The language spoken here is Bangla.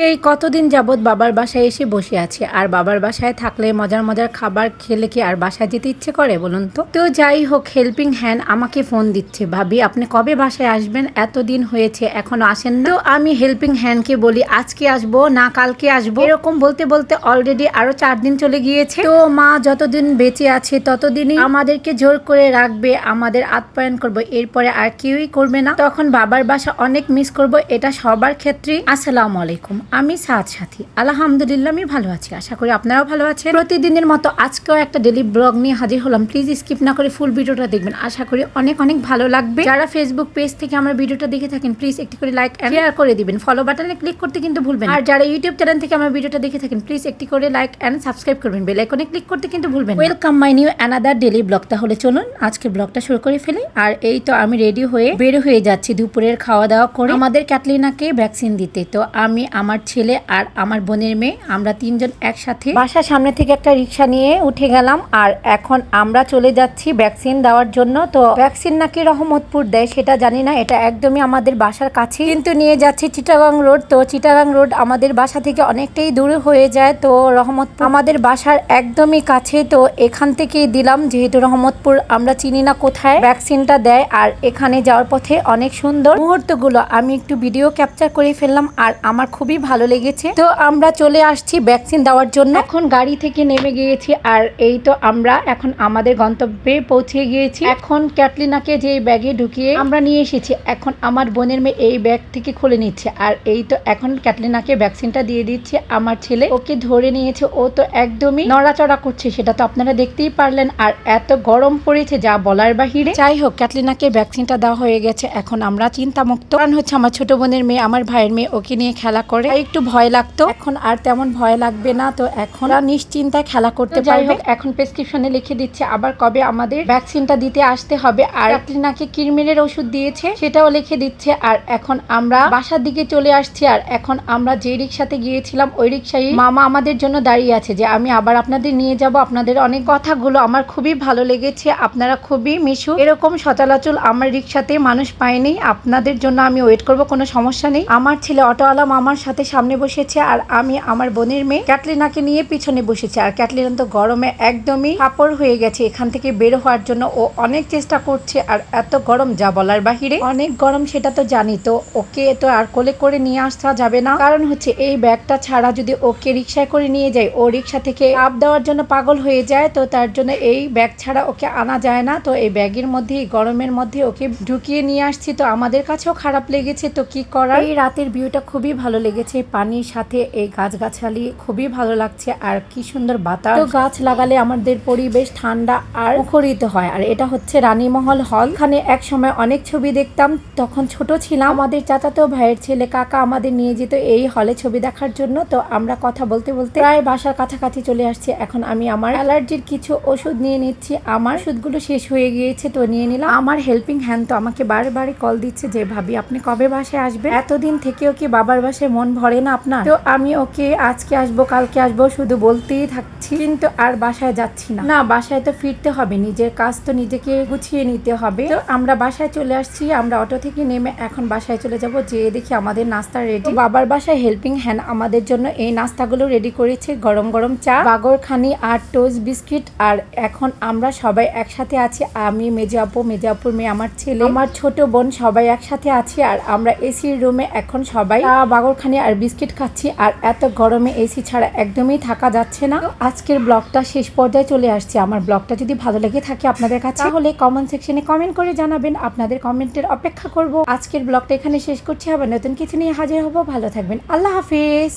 এই কতদিন যাবৎ বাবার বাসায় এসে বসে আছি, আর বাবার বাসায় থাকলে মজার মজার খাবার খেলে কি আর বাসায় যেতে ইচ্ছে করে বলুন তো। তো যাই হোক, হেল্পিং হ্যান্ড আমাকে ফোন দিচ্ছে, ভাবি আপনি কবে বাসায় আসবেন, এতদিন হয়েছে এখনো আসেন না। তো আমি হেল্পিং হ্যান্ডকে বলি আজকে আসবো না কালকে আসবো, এরকম বলতে বলতে অলরেডি আরো 4 দিন চলে গিয়েছে। তো মা যতদিন বেঁচে আছে ততদিনই আমাদেরকে জোর করে রাখবে, আমাদের আপ্যায়ন করবো, এরপরে আর কেউই করবে না। তখন বাবার বাসা অনেক মিস করব, এটা সবার ক্ষেত্রে। আসসালামু আলাইকুম, আমি সাদ সাথী। আলহামদুলিল্লাহ আমি ভালো আছি, আশা করি আপনারাও ভালো আছেন। প্রতিদিনের মতো আজকেও একটা ডেলি ব্লগ নিয়ে হাজির হলাম। প্লিজ স্কিপ না করে ফুল ভিডিওটা দেখবেন, আশা করি অনেক অনেক ভালো লাগবে। যারা ফেসবুক পেজ থেকে আমার ভিডিওটা দেখে থাকেন প্লিজ একটি করে লাইক এন্ড শেয়ার করে দিবেন, ফলো বাটনে ক্লিক করতে কিন্তু ভুলবেন না। আর যারা ইউটিউব চ্যানেল থেকে আমার ভিডিওটা দেখে থাকেন প্লিজ একটি করে লাইক এন্ড সাবস্ক্রাইব করবেন, বেল আইকনে ক্লিক করতে কিন্তু ভুলবেন না। Welcome my new another daily blog. তাহলে চলুন আজকে ব্লগটা শুরু করে ফেলি। আর এই তো আমি রেডি হয়ে বের হয়ে যাচ্ছি দুপুরের খাওয়া দাওয়া করে আমাদের ক্যাটলিনাকে ভ্যাকসিন দিতে। তো আমি, আমার ছেলে আর আমার বোনের মেয়ে, আমরা 3 জন একসাথে বাসার সামনে থেকে একটা রিক্সা নিয়ে উঠে গেলাম। আর এখন আমরা চলে যাচ্ছি ভ্যাকসিন দেওয়ার জন্য। তো ভ্যাকসিন নাকি রহমতপুর দেয় সেটা জানি না, এটা একদমই আমাদের বাসার কাছে, কিন্তু নিয়ে যাচ্ছি চিটাগাং রোড। তো চিটাগাং রোড আমাদের বাসা থেকে অনেকটাই দূরে হয়ে যায়। তো রহমতপুর আমাদের বাসার একদমই কাছে, তো এখান থেকেই দিলাম, যেহেতু রহমতপুর আমরা চিনি না কোথায় ভ্যাকসিনটা দেয়। আর এখানে যাওয়ার পথে অনেক সুন্দর মুহূর্তগুলো আমি একটু ভিডিও ক্যাপচার করে ফেললাম, আর আমার খুবই ভালো লেগেছে। তো আমরা চলে আসছি ভ্যাকসিন দেওয়ার জন্য, এখন গাড়ি থেকে নেমে গিয়েছি। আর এই তো আমরা এখন আমাদের গন্তব্যে পৌঁছে গিয়েছি। এখন ক্যাটলিনাকে যে ব্যাগে ঢুকিয়ে আমরা নিয়ে এসেছি, এখন আমার বোনের মেয়ে এই ব্যাগ থেকে খুলে নিচ্ছে। আর এই তো এখন ক্যাটলিনাকে ভ্যাকসিনটা দিয়ে দিচ্ছে। আমার ছেলে ওকে ধরে নিয়েছে, ও তো একদমই নড়াচড়া করছে, সেটা তো আপনারা দেখতেই পারলেন। আর এত গরম পড়েছে যা বলার বাহিরে। যাই হোক, ক্যাটলিনাকে ভ্যাকসিনটা দেওয়া হয়ে গেছে, এখন আমরা চিন্তামুক্ত। কারণ হচ্ছে আমার ছোট বোনের মেয়ে, আমার ভাইয়ের মেয়ে, ওকে নিয়ে খেলা করে, একটু ভয় লাগতো, এখন আর তেমন ভয় লাগবে না। তো এখন নিশ্চিন্তায় খেলা করতে পারবে। এখন প্রেসক্রিপশনে লিখে দিচ্ছে আবার কবে আমাদের ভ্যাকসিনটা দিতে আসতে হবে। আর ক্যাটলিনাকে কিরমিলের ওষুধ দিয়েছে সেটাও লিখে দিচ্ছে। আর এখন আমরা বাসার দিকে চলে আসছি। আর এখন আমরা যে রিক্সাতে গিয়েছিলাম ওই রিক্সায় মামা আমাদের জন্য দাঁড়িয়ে আছে, যে আমি আবার আপনাদের নিয়ে যাব। আপনাদের অনেক কথাগুলো আমার খুবই ভালো লেগেছে, আপনারা খুবই মিশুক, এরকম সচলাচল আমার রিক্সাতে মানুষ পায়নি। আপনাদের জন্য আমি ওয়েট করব, কোনো সমস্যা নেই। আমার ছেলে অটোওয়ালা মামার সাথে সামনে বসেছে, আর আমি আমার বোনের মেয়ে ক্যাটলিনাকে নিয়ে পিছনে বসেছে। আর ক্যাটলিনা তো গরমে একদমই কাপড় হয়ে গেছে এখান থেকে বের হওয়ার জন্য, ও অনেক চেষ্টা করছে। আর এত গরম যা বলার বাহিরে, অনেক গরম সেটা তো জানি। তো ওকে তো আর কোলে করে নিয়ে আসা যাবে না, কারণ হচ্ছে এই ব্যাগটা ছাড়া যদি ওকে রিক্সায় করে নিয়ে যায়, ও রিক্সা থেকে আপ দেওয়ার জন্য পাগল হয়ে যায়। তো তার জন্য এই ব্যাগ ছাড়া ওকে আনা যায় না। তো এই ব্যাগের মধ্যে গরমের মধ্যে ওকে ঢুকিয়ে নিয়ে আসছি। তো আমাদের কাছেও খারাপ লেগেছে, তো কি করার। এই রাতের ভিউটা খুবই ভালো লেগেছে, পানির সাথে এই গাছগাছালি খুবই ভালো লাগছে, আর কি সুন্দর বাতাস। তো গাছ লাগালে আমাদের পরিবেশ ঠান্ডা আর মুখরিত হয়। আর এটা হচ্ছে রানীমহল হল, এখানে এক সময় অনেক ছবি দেখতাম, তখন ছোট ছিলাম। আমাদের চাচাতো ভাইয়ের ছেলে কাকা আমাদের নিয়ে যেত এই হলে ছবি দেখার জন্য। তো আমরা কথা বলতে বলতে প্রায় বাসার কাছাকাছি চলে আসছি। এখন আমি আমার অ্যালার্জির কিছু ওষুধ নিয়ে নিচ্ছি, আমার ওষুধগুলো শেষ হয়ে গিয়েছে, তো নিয়ে নিলাম। আমার হেল্পিং হ্যান্ড তো আমাকে বারে বারে কল দিচ্ছে যে ভাবি আপনি কবে বাসায় আসবেন, এতদিন থেকেও কি বাবার বাসায় মন ভরে না আপনার? তো আমি ওকে আজকে আসবো কালকে আসবো শুধু বলতেই থাকছি, কিন্তু আর বাসায় যাচ্ছি না। না, বাসায় তো ফিরতে হবে, নিজের কাজ তো নিজেকে গুছিয়ে নিতে হবে। তো আমরা বাসায় চলে আসছি, আমরা অটো থেকে নেমে এখন বাসায় চলে যাব। যেয়ে দেখি আমাদের নাস্তা রেডি। বাবার বাসায় হেল্পিং হ্যান্ড আমাদের জন্য এই নাস্তাগুলো রেডি করেছে, গরম গরম চা, বাগরখানি আর টোস্ট বিস্কিট। আর এখন আমরা সবাই একসাথে আছি, আমি, মেজো আপু, মেজো আপুর মেয়ে, আমার ছেলে, আমার ছোট বোন, সবাই একসাথে আছি। আর আমরা এসির রুমে এখন সবাই বাগরখানি আর বিস্কিট খাচ্ছি। আর এত গরমে এসি ছাড়া একদমই থাকা যাচ্ছে না। আজকের ব্লগটা শেষ পর্যায়ে চলে আসছে। আমার ব্লগটা যদি ভালো লেগে থাকে আপনাদের কাছে, তাহলে কমেন্ট সেকশনে কমেন্ট করে জানাবেন, আপনাদের কমেন্টের অপেক্ষা করব। আজকের ব্লগটা এখানে শেষ করছি, আবার নতুন কিছু নিয়ে হাজির হব। ভালো থাকবেন, আল্লাহ হাফিজ।